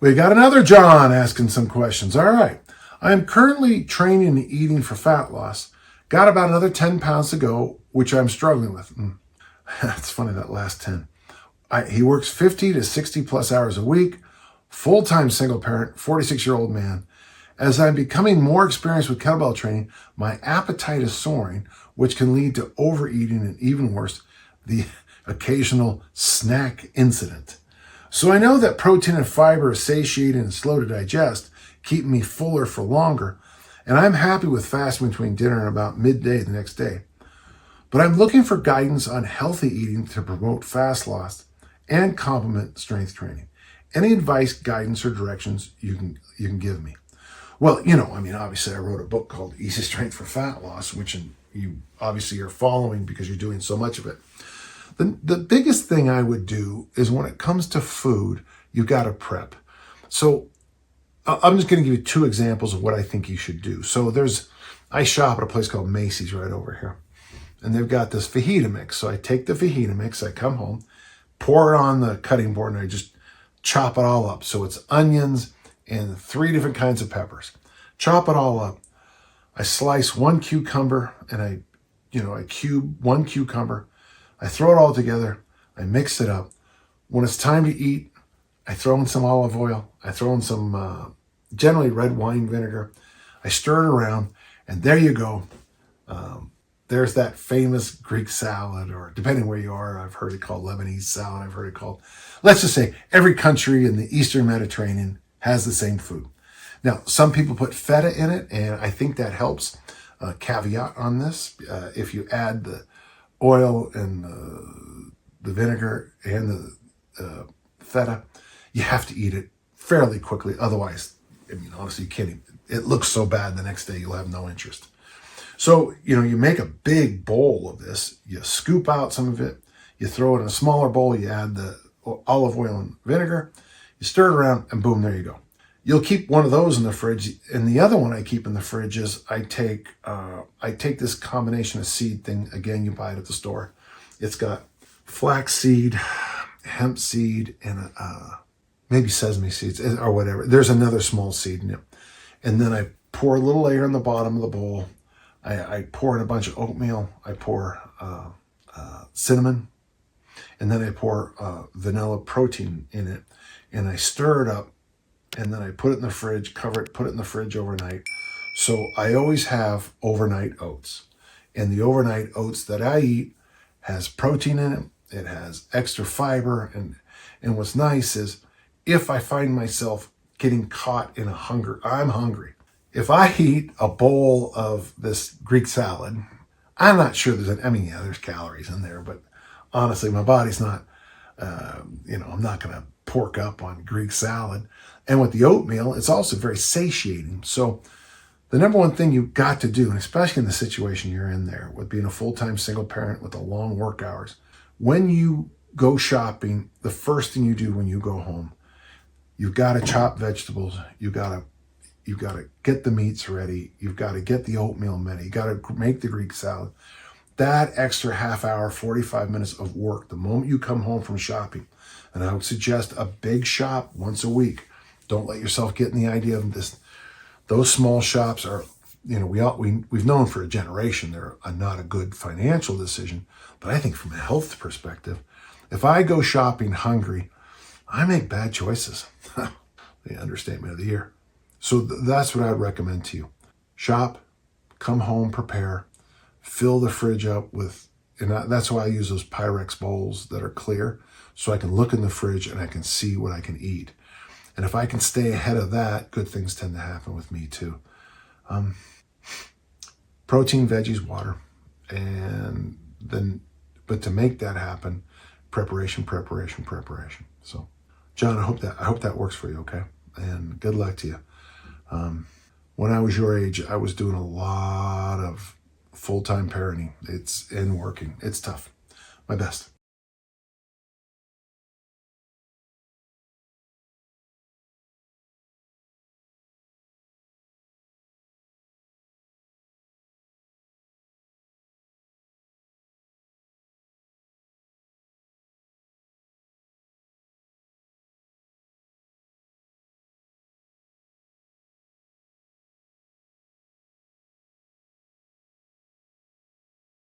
We got another John asking some questions. All right. I am currently training and eating for fat loss. Got about another 10 pounds to go, which I'm struggling with. It's funny, that last 10. He works 50 to 60 plus hours a week, full-time single parent, 46-year-old man. As I'm becoming more experienced with kettlebell training, my appetite is soaring, which can lead to overeating and, even worse, the occasional snack incident. So I know that protein and fiber are satiating and slow to digest, keeping me fuller for longer, and I'm happy with fasting between dinner and about midday the next day. But I'm looking for guidance on healthy eating to promote fast loss and complement strength training. Any advice, guidance, or directions you can give me? Well, obviously I wrote a book called Easy Strength for Fat Loss, which you obviously are following because you're doing so much of it. The biggest thing I would do is when it comes to food, you got to prep. So I'm just going to give you 2 examples of what I think you should do. So I shop at a place called Macy's right over here, and they've got this fajita mix. So I take the fajita mix, I come home, pour it on the cutting board, and I just chop it all up. So it's onions and 3 different kinds of peppers. Chop it all up. I slice 1 cucumber, and I cube 1 cucumber. I throw it all together. I mix it up. When it's time to eat, I throw in some olive oil. I throw in some generally red wine vinegar. I stir it around, and there you go. There's that famous Greek salad, or depending where you are, I've heard it called Lebanese salad. I've heard it called, let's just say, every country in the Eastern Mediterranean has the same food. Now, some people put feta in it, and I think that helps. Caveat on this, if you add the oil and the vinegar and the feta, you have to eat it fairly quickly. Otherwise, honestly, you can't. It looks so bad the next day, you'll have no interest. So, you make a big bowl of this. You scoop out some of it. You throw it in a smaller bowl. You add the olive oil and vinegar. You stir it around, and boom, there you go. You'll keep one of those in the fridge. And the other one I keep in the fridge is I take this combination of seed thing. Again, you buy it at the store. It's got flax seed, hemp seed, and maybe sesame seeds or whatever. There's another small seed in it. And then I pour a little layer in the bottom of the bowl. I pour in a bunch of oatmeal. I pour cinnamon. And then I pour vanilla protein in it. And I stir it up. And then I put it in the fridge, cover it, put it in the fridge overnight. So I always have overnight oats. And the overnight oats that I eat has protein in it. It has extra fiber. And what's nice is if I find myself getting caught in I'm hungry. If I eat a bowl of this Greek salad, I'm not sure there's calories in there, but honestly, my body's not, I'm not going to pork up on Greek salad. And with the oatmeal, it's also very satiating. So the number one thing you've got to do, and especially in the situation you're in there with being a full-time single parent with the long work hours, when you go shopping, the first thing you do when you go home, you've got to chop vegetables. You've got to get the meats ready. You've got to get the oatmeal ready. You got to make the Greek salad. That extra half hour, 45 minutes of work, the moment you come home from shopping, and I would suggest a big shop once a week. Don't let yourself get in the idea of this. Those small shops are, we've known for a generation they're not a good financial decision. But I think from a health perspective, if I go shopping hungry, I make bad choices. The understatement of the year. So that's what I'd recommend to you. Shop, come home, prepare, fill the fridge up with, and that's why I use those Pyrex bowls that are clear, so I can look in the fridge and I can see what I can eat. And if I can stay ahead of that, good things tend to happen with me too. Protein, veggies, water. But to make that happen, preparation. So, John, I hope that works for you, okay? And good luck to you. When I was your age, I was doing a lot of full-time parenting. It's working. It's tough. My best.